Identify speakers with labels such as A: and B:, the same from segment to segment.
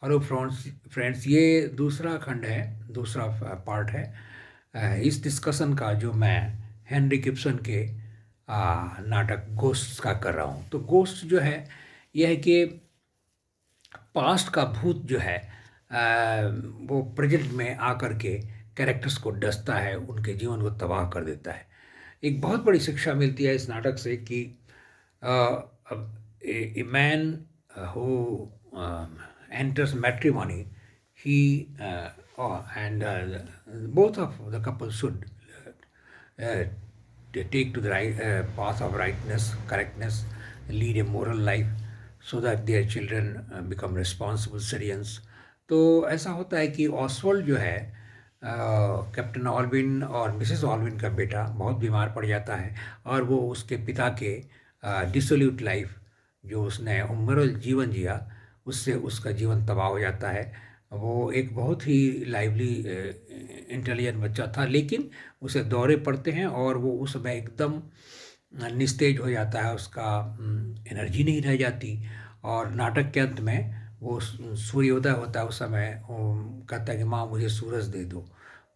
A: Hello friends, ये दूसरा खंड है, दूसरा पार्ट है इस डिस्कशन का, जो मैं हेनरी गिब्सन के नाटक गोस्ट का कर रहा हूँ। तो गोस्ट जो है, यह है कि पास्ट का भूत जो है वो प्रेजेंट में आकर के कैरेक्टर्स को डसता है, उनके जीवन को तबाह कर देता है। एक बहुत बड़ी शिक्षा मिलती है इस नाटक से कि a man who enters matrimony, he and both of the couple should uh, take to the right path of rightness, correctness, lead a moral life, so that their children become responsible citizens. तो ऐसा होता है कि Oswald जो है, captain Alwin और Mrs Alwin का बेटा बहुत बीमार पड़ जाता है, और वो उसके पिता के डिसोल्यूट लाइफ जो उसने उम्रल जीवन जिया, उससे उसका जीवन तबाह हो जाता है। वो एक बहुत ही लाइवली इंटेलिजेंट बच्चा था, लेकिन उसे दौरे पड़ते हैं और वो उस समय एकदम निस्तेज हो जाता है, उसका एनर्जी नहीं रह जाती। और नाटक के अंत में वो सूर्योदय होता है, उस समय वो कहता है कि माँ मुझे सूरज दे दो।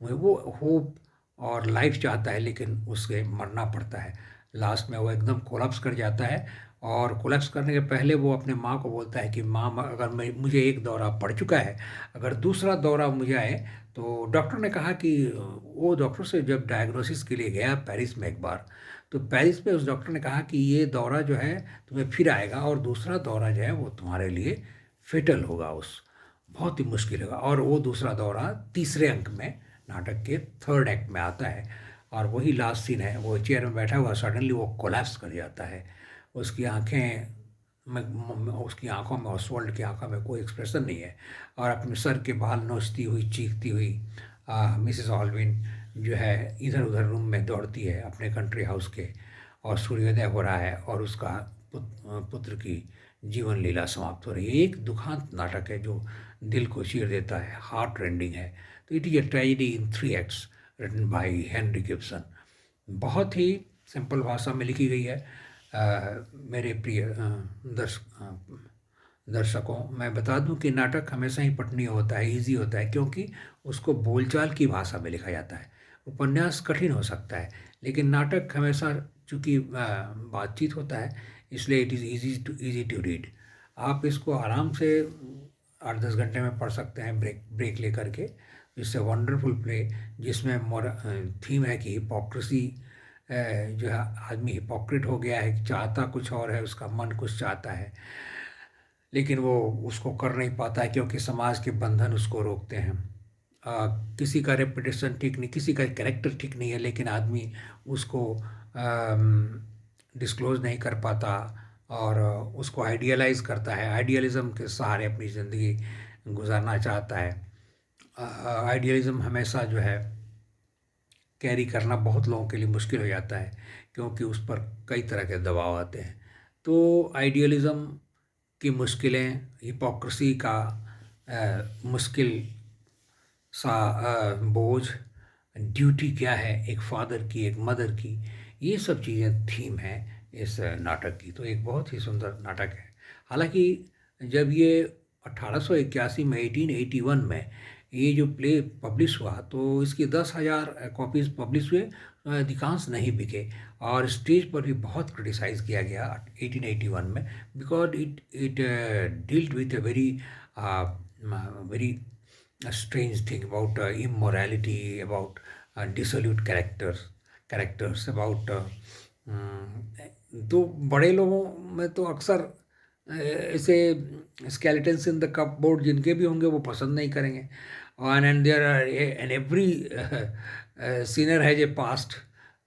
A: वो होप और लाइफ चाहता है, लेकिन उसे मरना पड़ता है। लास्ट में वो एकदम कोलैप्स कर जाता है, और कोलैप्स करने के पहले वो अपने माँ को बोलता है कि माँ, अगर मैं मुझे एक दौरा पड़ चुका है, अगर दूसरा दौरा मुझे आए। तो डॉक्टर ने कहा कि वो डॉक्टर से जब डायग्नोसिस के लिए गया पेरिस में एक बार, तो पेरिस में उस डॉक्टर ने कहा कि ये दौरा जो है तुम्हें फिर आएगा, और दूसरा दौरा जो है वो तुम्हारे लिए फेटल होगा, उस बहुत ही मुश्किल होगा। और वो दूसरा दौरा तीसरे अंक में, नाटक के थर्ड एक्ट में आता है। और वही लास्ट सीन है, वो चेयर में बैठा हुआ सडनली वो कोलैप्स कर जाता है। उसकी आंखें उसकी आंखों में, ऑसवाल्ड की आंखों में कोई एक्सप्रेशन नहीं है, और अपने सर के बाल नोचती हुई, चीखती हुई मिसेस ऑलविन जो है इधर उधर रूम में दौड़ती है अपने कंट्री हाउस के, और सूर्योदय हो रहा है और उसका पुत्र की जीवन लीला समाप्त हो रही है। एक दुखांत नाटक है जो दिल को चीर देता है, हार्ट रेंडिंग है। तो it is a tragedy in 3 acts, written by Henry Gibson. बहुत ही सिंपल भाषा में लिखी गई है। मेरे प्रिय दर्शकों, मैं बता दूं कि नाटक हमेशा ही पठनीय होता है, इजी होता है, क्योंकि उसको बोलचाल की भाषा में लिखा जाता है। उपन्यास कठिन हो सकता है, लेकिन नाटक हमेशा, चूंकि बातचीत होता है, इसलिए it is easy to read. आप इसको आराम से 8-10 घंटे में पढ़ सकते हैं, ब्रेक ब्रेक लेकर के। इट्स ए वंडरफुल प्ले, जिसमें थीम है कि हिपोक्रेसी, जो है आदमी हिपोक्रेट हो गया है, चाहता कुछ और है, उसका मन कुछ चाहता है, लेकिन वो उसको कर नहीं पाता है, क्योंकि समाज के बंधन उसको रोकते हैं। किसी का रेपुटेशन ठीक नहीं, किसी का कैरेक्टर ठीक नहीं है, लेकिन आदमी उसको डिस्क्लोज नहीं कर पाता, और उसको आइडियलाइज करता है, आइडियलिज्म के सहारे अपनी ज़िंदगी गुजारना चाहता है। आइडियलिज्म हमेशा जो है कैरी करना बहुत लोगों के लिए मुश्किल हो जाता है, क्योंकि उस पर कई तरह के दबाव आते हैं। तो आइडियलिज्म की मुश्किलें, हिपोक्रेसी का मुश्किल सा बोझ, ड्यूटी क्या है एक फादर की, एक मदर की, ये सब चीज़ें थीम है इस नाटक की। तो एक बहुत ही सुंदर नाटक है। हालांकि जब ये 1881 में, 1881 में ये जो प्ले पब्लिश हुआ, तो इसकी 10,000 कॉपीज़ पब्लिश हुए, अधिकांश नहीं बिके, और स्टेज पर भी बहुत क्रिटिसाइज़ किया गया 1881 में, because it it dealt with a very very strange thing about immorality, about dissolute characters, about तो बड़े लोगों में तो अक्सर ऐसे स्केलेटन्स इन द कपबोर्ड जिनके भी होंगे वो पसंद नहीं करेंगे। And there are, and every sinner has a past.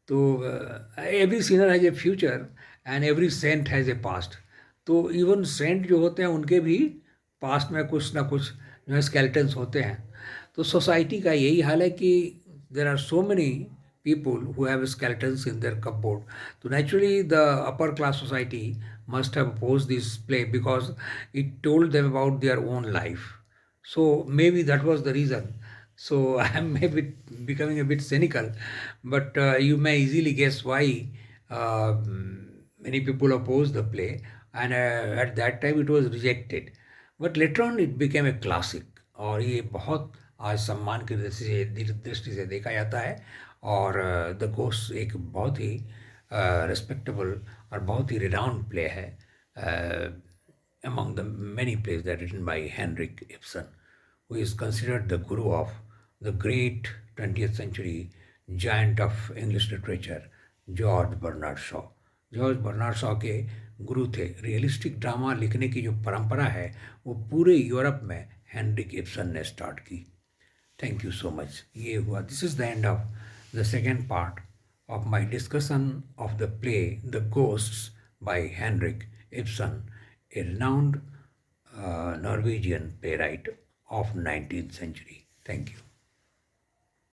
A: तो every sinner has a future, and every saint has a past. तो इवन सेंट जो होते हैं उनके भी पास्ट में कुछ ना कुछ जो है स्केलेटन्स होते हैं। तो सोसाइटी का यही हाल है कि there are so many people who have skeletons in their cupboard. So naturally, the upper class society must have opposed this play because it told them about their own life. So maybe that was the reason. So I am maybe becoming a bit cynical, but you may easily guess why many people opposed the play, and at that time it was rejected. But later on it became a classic, और ये बहुत आज सम्मान की दृष्टि से देखा जाता है। और द घोस्ट एक बहुत ही रिस्पेक्टेबल और बहुत ही रिनाउंड प्ले है among the many plays that are written by Henrik Ibsen, who is considered the guru of the great 20th century giant of English literature, George Bernard Shaw. George Bernard Shaw के गुरु थे। Realistic drama लिखने की जो परंपरा है वो पूरे यूरोप में हेनरिक इब्सन ने स्टार्ट की। Thank you so much. ये हुआ, this is the end of the second part of my discussion of the play The Ghosts by Henrik Ibsen, a renowned Norwegian playwright of 19th century. Thank you.